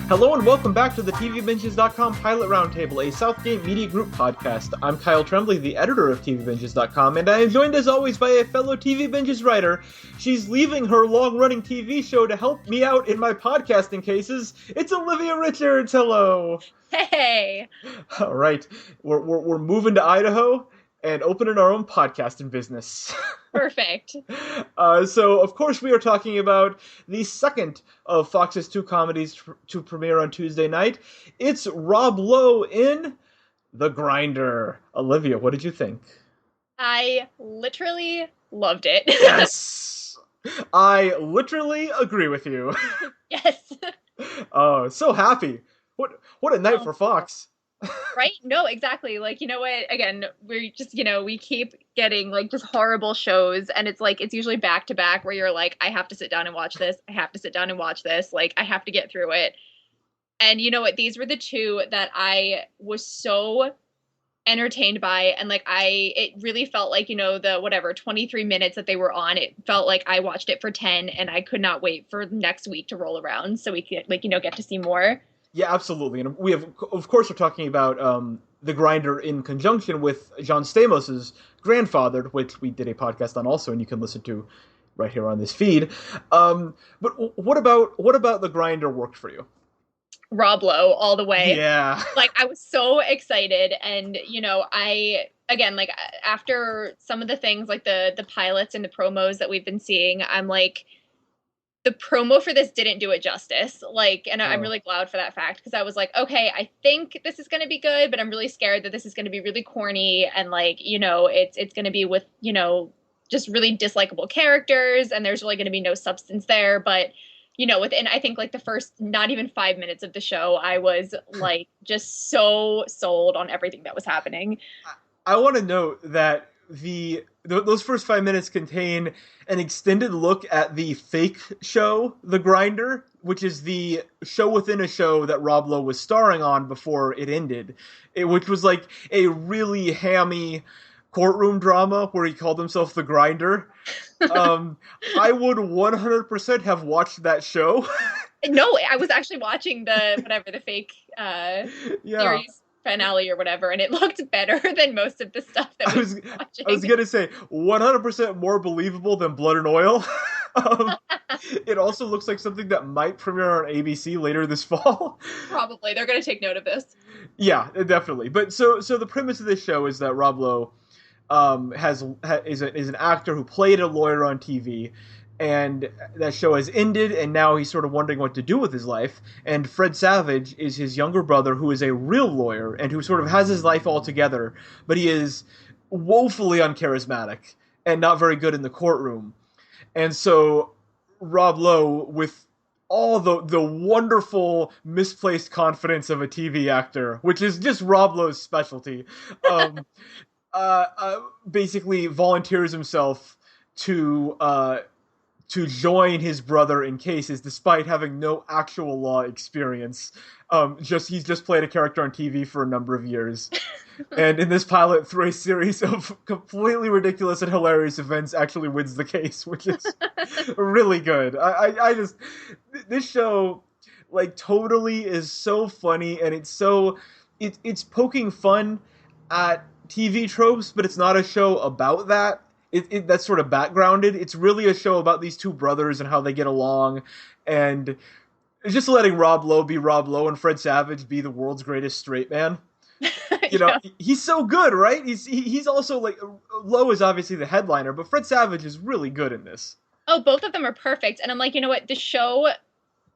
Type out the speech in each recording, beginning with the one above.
Hello and welcome back to the TVBinges.com Pilot Roundtable, a Southgate Media Group podcast. I'm Kyle Tremblay, the editor of TVBinges.com, and I am joined as always by a fellow TV Binges writer. She's leaving her long-running TV show to help me out in my podcasting cases. It's Olivia Richards. Hello. Hey. All right, we're moving to Idaho and opening our own podcasting business. Perfect. So, of course, we are talking about the second of Fox's two comedies to premiere on Tuesday night. It's Rob Lowe in The Grinder. Olivia, what did you think? I literally loved it. Yes! I literally agree with you. Yes. Oh, so happy. What a night for Fox. Right? No, exactly. Like, you know what? Again, we're just, we keep getting like just horrible shows, and it's like it's usually back to back where you're like, I have to sit down and watch this. I have to sit down and watch this. Like, I have to get through it. And you know what? These were the two that I was so entertained by, and like it really felt like, the 23 minutes that they were on, it felt like I watched it for 10 and I could not wait for next week to roll around so we could get to see more. Yeah, absolutely. And we have, of course, we're talking about The Grinder in conjunction with John Stamos' grandfather, which we did a podcast on also, and you can listen to right here on this feed. But what about The Grinder worked for you? Rob Lowe all the way. Yeah. Like, I was so excited, and after some of the things like the pilots and the promos that we've been seeing, I'm like, the promo for this didn't do it justice. Like, and I'm really glad for that fact, because I was like, okay, I think this is going to be good, but I'm really scared that this is going to be really corny, and like, it's going to be with, just really dislikable characters, and there's really going to be no substance there. But, within, I think, like the first not even 5 minutes of the show, I was like just so sold on everything that was happening. I want to note that those first 5 minutes contain an extended look at the fake show, The Grinder, which is the show within a show that Rob Lowe was starring on before it ended, which was like a really hammy courtroom drama where he called himself The Grinder. I would 100% have watched that show. No, I was actually watching the fake series finale or whatever, and it looked better than most of the stuff that we were watching. I was gonna say 100% more believable than Blood and Oil. It also looks like something that might premiere on ABC later this fall. Probably. They're gonna take note of this. Yeah, definitely. But so the premise of this show is that Rob Lowe is an actor who played a lawyer on TV, and that show has ended, and now he's sort of wondering what to do with his life. And Fred Savage is his younger brother, who is a real lawyer and who sort of has his life all together, but he is woefully uncharismatic and not very good in the courtroom. And so Rob Lowe, with all the wonderful misplaced confidence of a TV actor, which is just Rob Lowe's specialty, basically volunteers himself to join his brother in cases, despite having no actual law experience. He's just played a character on TV for a number of years. And in this pilot, through a series of completely ridiculous and hilarious events, actually wins the case, which is really good. This show, like, totally is so funny, and it's poking fun at TV tropes, but it's not a show about that. That's sort of backgrounded. It's really a show about these two brothers and how they get along, and it's just letting Rob Lowe be Rob Lowe and Fred Savage be the world's greatest straight man. He's so good, right? He's also, like, Lowe is obviously the headliner, but Fred Savage is really good in this. Oh, both of them are perfect. And I'm like, you know what, the show,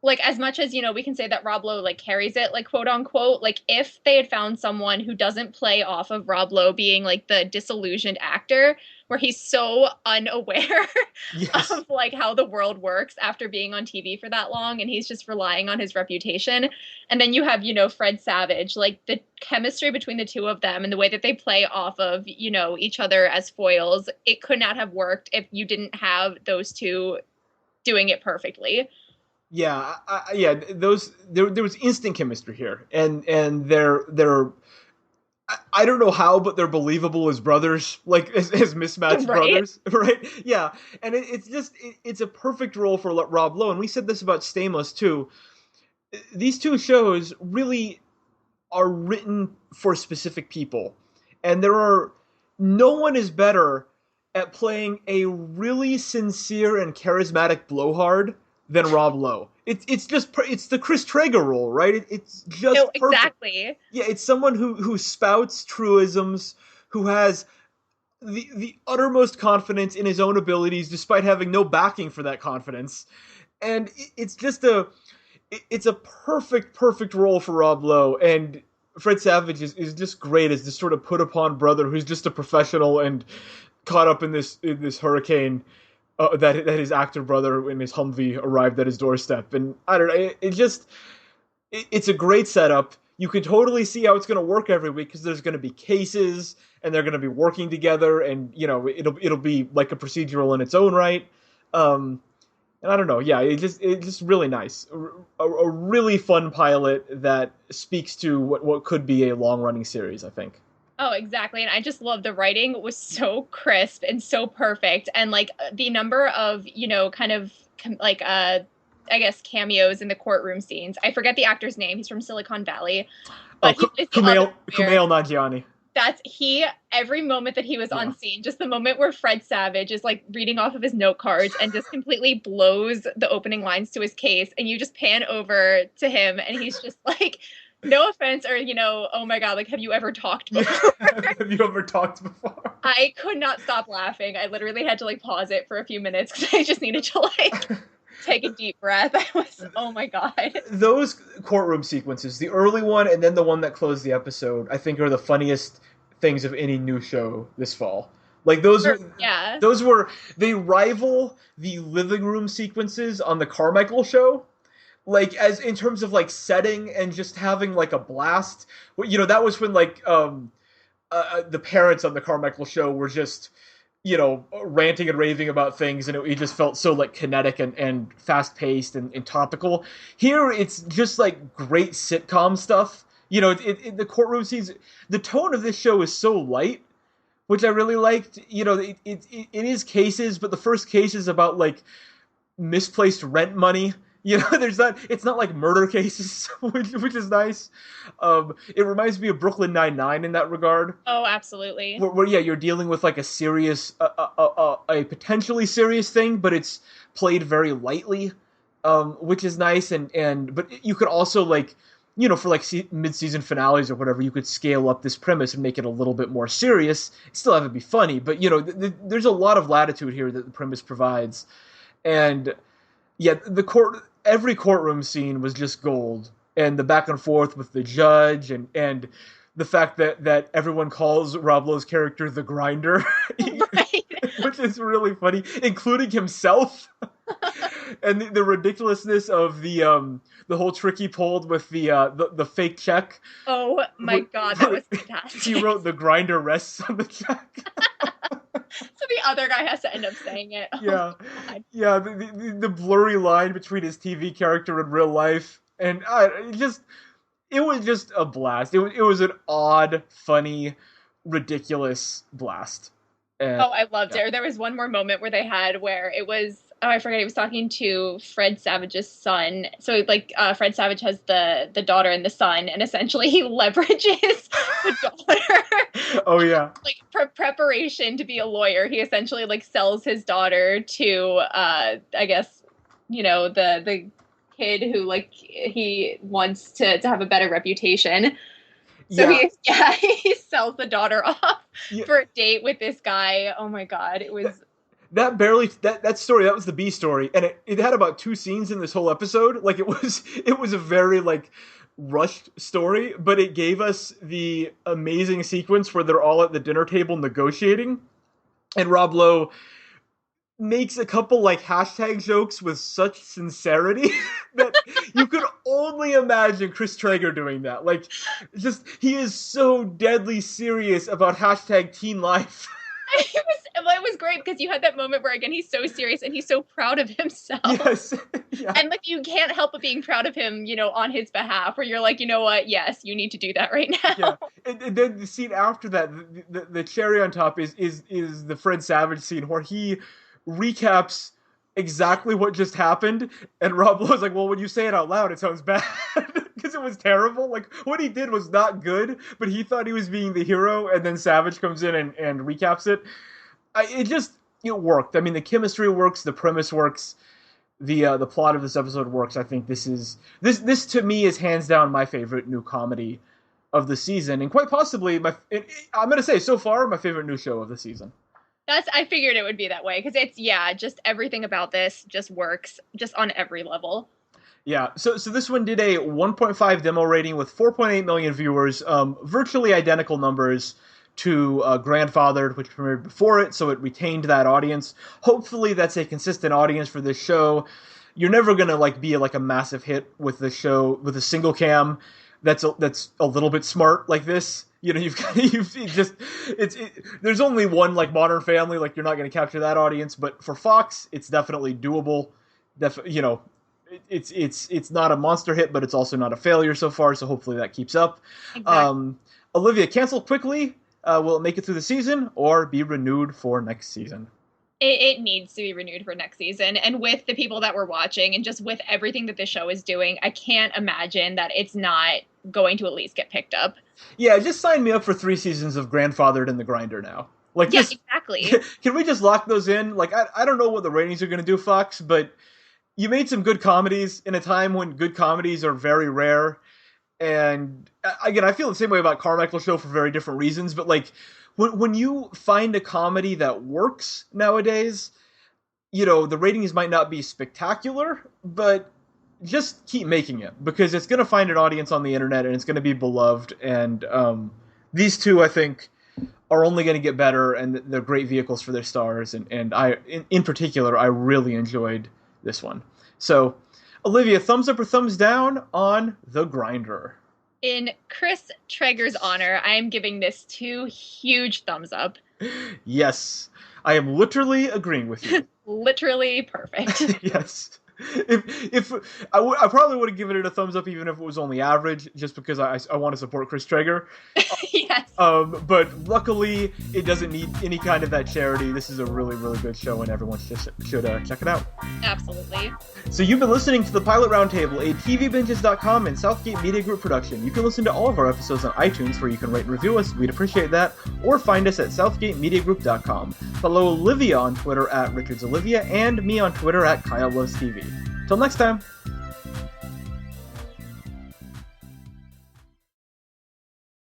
like, as much as, we can say that Rob Lowe, like, carries it, like, quote unquote, like, if they had found someone who doesn't play off of Rob Lowe being, like, the disillusioned actor, where he's so unaware Yes. of, like, how the world works after being on TV for that long, and he's just relying on his reputation. And then you have, Fred Savage, like, the chemistry between the two of them and the way that they play off of, each other as foils, it could not have worked if you didn't have those two doing it perfectly. Yeah, there was instant chemistry here, and they're I don't know how, but they're believable as brothers, like as mismatched brothers, right? Yeah, and it's a perfect role for Rob Lowe, and we said this about Stamos too. these two shows really are written for specific people, and there are no one is better at playing a really sincere and charismatic blowhard than Rob Lowe. It's the Chris Traeger role, right? It's No, just perfect. exactly. Yeah, it's someone who spouts truisms, who has the uttermost confidence in his own abilities, despite having no backing for that confidence, and it's just it's a perfect role for Rob Lowe, and Fred Savage is just great as this sort of put upon brother who's just a professional and caught up in this hurricane that his actor brother in his Humvee arrived at his doorstep, and I don't know, it's a great setup. You can totally see how it's going to work every week because there's going to be cases and they're going to be working together, and it'll be like a procedural in its own right. Um, and I don't know, yeah, it's just really nice, a really fun pilot that speaks to what could be a long running series, I think. Oh, exactly. And I just love the writing was so crisp and so perfect. And like the number of, kind of like I guess cameos in the courtroom scenes. I forget the actor's name. He's from Silicon Valley, Oh, but he plays the other lawyer. Kumail Nanjiani. That's he every moment that he was Yeah. on scene, just the moment where Fred Savage is like reading off of his note cards and just completely blows the opening lines to his case, and you just pan over to him and he's just like, no offense, or oh my god, like, have you ever talked Yeah. before? Have you ever talked before? I could not stop laughing. I literally had to like pause it for a few minutes because I just needed to like take a deep breath. I was, oh my god. Those courtroom sequences, the early one and then the one that closed the episode, I think are the funniest things of any new show this fall. Like Yeah. those were they rival the living room sequences on the Carmichael show. Like as in terms of like setting and just having like a blast. That was when like the parents on the Carmichael show were just ranting and raving about things, and it just felt so like kinetic and fast paced and topical. Here, it's just like great sitcom stuff. The courtroom scenes, the tone of this show is so light, which I really liked. It is cases, but the first case is about like misplaced rent money. There's not. It's not like murder cases, which is nice. It reminds me of Brooklyn Nine-Nine in that regard, Oh, absolutely. where yeah, you're dealing with like a serious, a potentially serious thing, but it's played very lightly, which is nice. And but you could also like, for like mid-season finales or whatever, you could scale up this premise and make it a little bit more serious. Still have it be funny, but there's a lot of latitude here that the premise provides, and yeah, every courtroom scene was just gold, and the back and forth with the judge and the fact that everyone calls Rob Lowe's character the Grinder, Right. which is really funny, including himself, and the ridiculousness of the whole trick he pulled with the fake check. Oh my god, that was fantastic. He wrote the Grinder rests on the check. So the other guy has to end up saying it. Yeah, Oh my yeah, the blurry line between his TV character and real life, and it was just a blast. It was an odd, funny, ridiculous blast. And Oh, I loved yeah. it. There was one more moment where they had where it was, oh, I forget, he was talking to Fred Savage's son. So like Fred Savage has the daughter and the son, and essentially he leverages the daughter Oh yeah, like preparation to be a lawyer. He essentially like sells his daughter to I guess, the kid who like he wants to have a better reputation. So yeah, he sells the daughter off yeah. for a date with this guy. Oh my god, it was That story, that was the B story, and it had about two scenes in this whole episode. Like it was a very like rushed story, but it gave us the amazing sequence where they're all at the dinner table negotiating, and Rob Lowe makes a couple like hashtag jokes with such sincerity that you could only imagine Chris Traeger doing that. Like, just he is so deadly serious about hashtag teen life. it was great because you had that moment where again he's so serious and he's so proud of himself. Yes, yeah, And like you can't help but being proud of him, on his behalf, where you're like, you know what, yes, you need to do that right yeah. now. And then the scene after that, the cherry on top is the Fred Savage scene where he recaps exactly what just happened, and Rob Lowe was like, well, when you say it out loud, it sounds bad. Because it was terrible. Like, what he did was not good, but he thought he was being the hero, and then Savage comes in and recaps it. It worked. I mean, the chemistry works, the premise works, the plot of this episode works. I think this to me is hands down my favorite new comedy of the season, and quite possibly I'm gonna say so far my favorite new show of the season. I figured it would be that way, because it's, yeah, just everything about this just works just on every level. Yeah, so this one did a 1.5 demo rating with 4.8 million viewers, virtually identical numbers to Grandfathered, which premiered before it, so it retained that audience. Hopefully that's a consistent audience for this show. You're never gonna be a massive hit with the show with a single cam that's a little bit smart like this. You know, there's only one Modern Family, you're not going to capture that audience, but for Fox, it's definitely doable. It's not a monster hit, but it's also not a failure so far, so hopefully that keeps up. Exactly. Olivia, cancel quickly. Will it make it through the season or be renewed for next season? It needs to be renewed for next season. And with the people that we're watching and just with everything that the show is doing, I can't imagine that it's not going to at least get picked up. Yeah, just sign me up for 3 seasons of Grandfathered and The Grinder now. Yeah, exactly. Can we just lock those in? I don't know what the ratings are going to do, Fox, but you made some good comedies in a time when good comedies are very rare. And again, I feel the same way about Carmichael Show for very different reasons, but when you find a comedy that works nowadays, the ratings might not be spectacular, but just keep making it, because it's going to find an audience on the internet and it's going to be beloved. And these two, I think, are only going to get better, and they're great vehicles for their stars. And I, in particular, I really enjoyed this one. So, Olivia, thumbs up or thumbs down on The Grinder? In Chris Traeger's honor, I am giving this 2 huge thumbs up. Yes, I am literally agreeing with you. Literally perfect. Yes. If I probably would have given it a thumbs up even if it was only average, just because I want to support Chris Traeger. Yes. But luckily, it doesn't need any kind of that charity. This is a really, really good show, and everyone should check it out. Absolutely. So you've been listening to the Pilot Roundtable, a TVBinges.com and Southgate Media Group production. You can listen to all of our episodes on iTunes, where you can rate and review us. We'd appreciate that. Or find us at SouthgateMediaGroup.com. Follow Olivia on Twitter at RichardsOlivia, and me on Twitter at KyleLovesTV. Till next time.